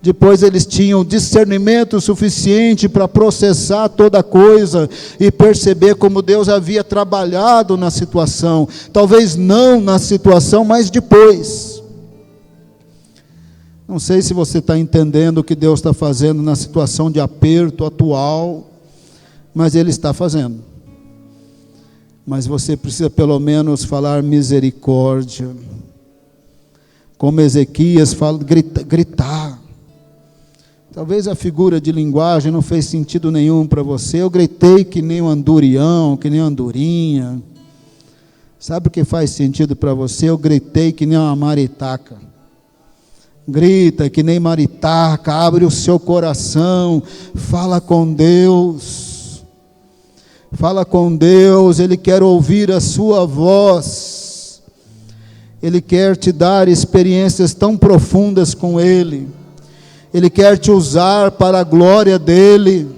Depois eles tinham discernimento suficiente para processar toda coisa e perceber como Deus havia trabalhado na situação. Talvez não na situação, mas depois. Não sei se você está entendendo o que Deus está fazendo na situação de aperto atual, mas Ele está fazendo. Mas você precisa pelo menos falar misericórdia. Como Ezequias fala, gritar. Talvez a figura de linguagem não fez sentido nenhum para você. Eu gritei que nem um andurião, que nem uma andorinha. Sabe o que faz sentido para você? Eu gritei que nem uma maritaca. Grita que nem maritaca, abre o seu coração, fala com Deus. Fala com Deus, Ele quer ouvir a sua voz. Ele quer te dar experiências tão profundas com Ele. Ele quer te usar para a glória dEle.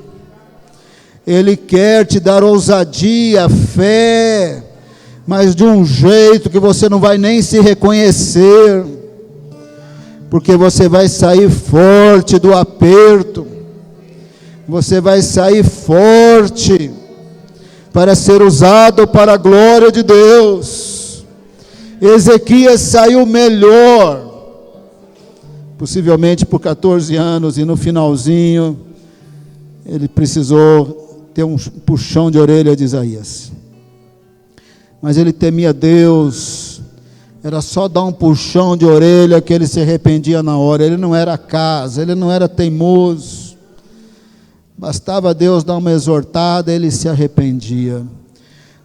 Ele quer te dar ousadia, fé, mas de um jeito que você não vai nem se reconhecer, porque você vai sair forte do aperto, você vai sair forte para ser usado para a glória de Deus. Ezequias saiu melhor, possivelmente por 14 anos, e no finalzinho, ele precisou ter um puxão de orelha de Isaías. Mas ele temia Deus, era só dar um puxão de orelha que ele se arrependia na hora. Ele não era casa, ele não era teimoso. Bastava Deus dar uma exortada, ele se arrependia.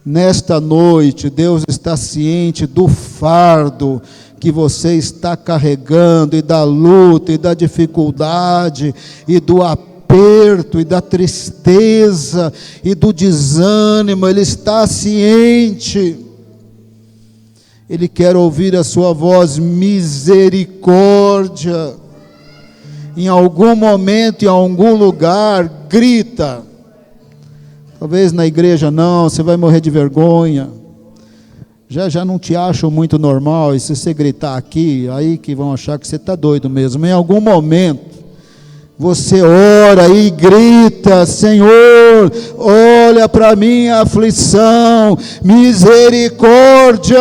Nesta noite, Deus está ciente do fardo que você está carregando, e da luta, e da dificuldade, e do aperto, e da tristeza, e do desânimo. Ele está ciente. Ele quer ouvir a sua voz: misericórdia. Em algum momento, em algum lugar, grita. Talvez na igreja não, você vai morrer de vergonha. Já não te acham muito normal, e se você gritar aqui, aí que vão achar que você está doido mesmo. Em algum momento, você ora e grita: Senhor, olha para a minha aflição, misericórdia.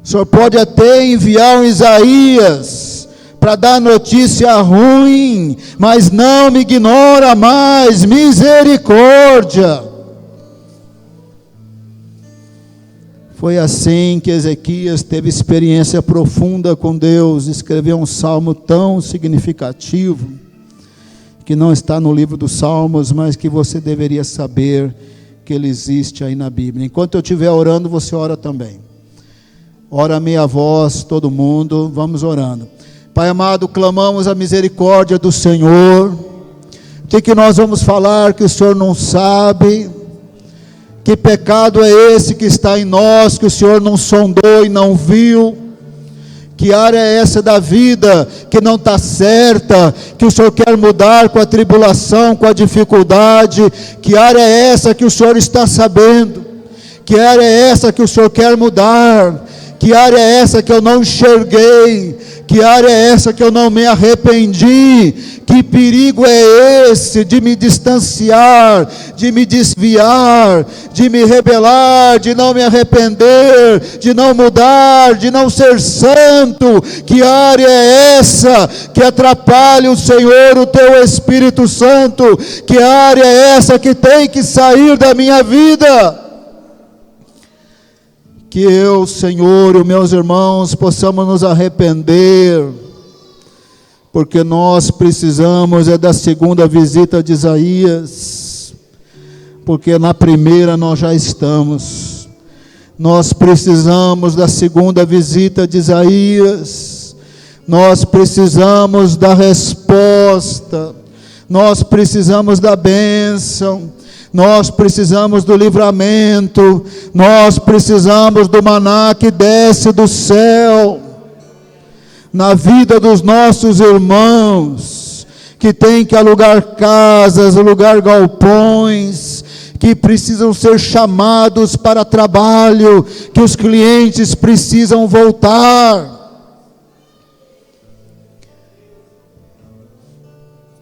O Senhor pode até enviar um Isaías para dar notícia ruim, mas não me ignora mais, misericórdia. Foi assim que Ezequias teve experiência profunda com Deus, escreveu um salmo tão significativo, que não está no livro dos Salmos, mas que você deveria saber que ele existe aí na Bíblia. Enquanto eu estiver orando, você ora também. Ora a meia voz, todo mundo, vamos orando. Pai amado, clamamos a misericórdia do Senhor. O que nós vamos falar que o Senhor não sabe? Que pecado é esse que está em nós, que o Senhor não sondou e não viu? Que área é essa da vida que não está certa, que o Senhor quer mudar com a tribulação, com a dificuldade? Que área é essa que o Senhor está sabendo? Que área é essa que o Senhor quer mudar? Que área é essa que eu não enxerguei? Que área é essa que eu não me arrependi? Que perigo é esse de me distanciar, de me desviar, de me rebelar, de não me arrepender, de não mudar, de não ser santo? Que área é essa que atrapalha o Senhor, o teu Espírito Santo? Que área é essa que tem que sair da minha vida? Que eu, Senhor, e meus irmãos possamos nos arrepender, porque nós precisamos da segunda visita de Isaías, porque na primeira nós já estamos. Nós precisamos da segunda visita de Isaías, nós precisamos da resposta, nós precisamos da bênção, nós precisamos do livramento, nós precisamos do maná que desce do céu na vida dos nossos irmãos, que têm que alugar casas, alugar galpões, que precisam ser chamados para trabalho, que os clientes precisam voltar,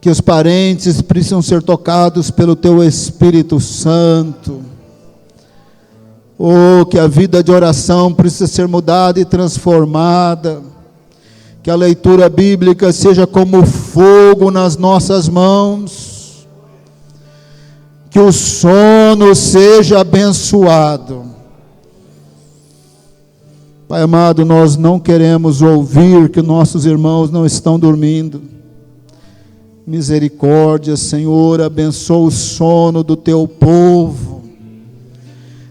que os parentes precisam ser tocados pelo Teu Espírito Santo. Oh, que a vida de oração precisa ser mudada e transformada, que a leitura bíblica seja como fogo nas nossas mãos, que o sono seja abençoado. Pai amado, nós não queremos ouvir que nossos irmãos não estão dormindo. Misericórdia, Senhor, abençoa o sono do Teu povo.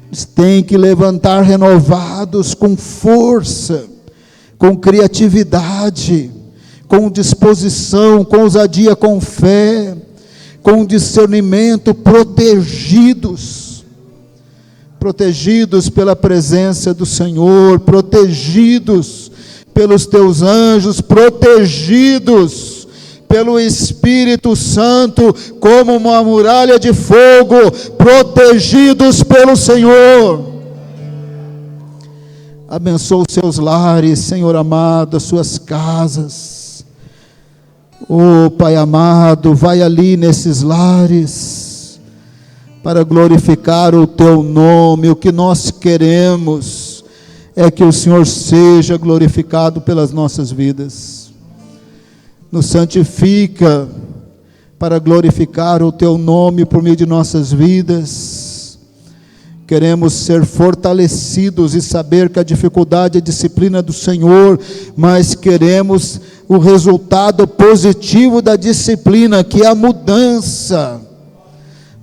Eles têm que levantar renovados, com força, com criatividade, com disposição, com ousadia, com fé, com discernimento, protegidos pela presença do Senhor, protegidos pelos Teus anjos, protegidos pelo Espírito Santo, como uma muralha de fogo, protegidos pelo Senhor. Abençoa os seus lares, Senhor amado, as suas casas. Oh, Pai amado, vai ali nesses lares, para glorificar o Teu nome. O que nós queremos é que o Senhor seja glorificado pelas nossas vidas. Nos santifica para glorificar o Teu nome por meio de nossas vidas. Queremos ser fortalecidos e saber que a dificuldade é disciplina do Senhor, mas queremos o resultado positivo da disciplina, que é a mudança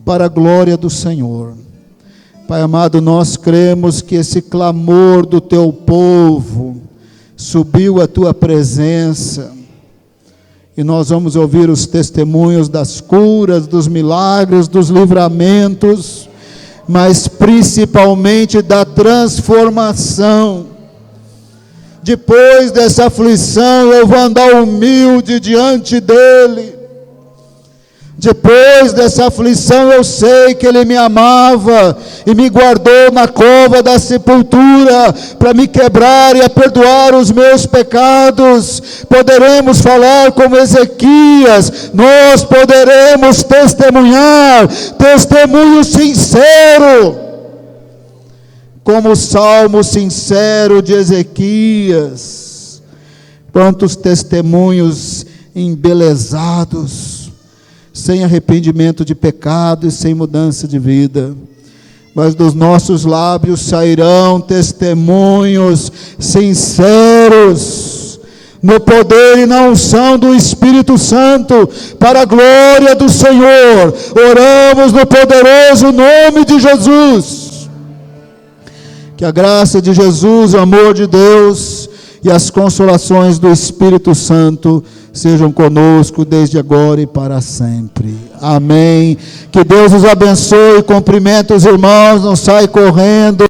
para a glória do Senhor. Pai amado, nós cremos que esse clamor do Teu povo subiu à Tua presença, e nós vamos ouvir os testemunhos das curas, dos milagres, dos livramentos, mas principalmente da transformação. Depois dessa aflição, eu vou andar humilde diante dEle. Depois dessa aflição, eu sei que Ele me amava e me guardou na cova da sepultura para me quebrar e a perdoar os meus pecados. Poderemos falar como Ezequias, nós poderemos testemunhar, testemunho sincero, como o salmo sincero de Ezequias. Quantos testemunhos embelezados, sem arrependimento de pecado e sem mudança de vida. Mas dos nossos lábios sairão testemunhos sinceros, no poder e na unção do Espírito Santo, para a glória do Senhor. Oramos no poderoso nome de Jesus. Que a graça de Jesus, o amor de Deus e as consolações do Espírito Santo sejam conosco desde agora e para sempre. Amém. Que Deus os abençoe. Cumprimenta os irmãos, não sai correndo.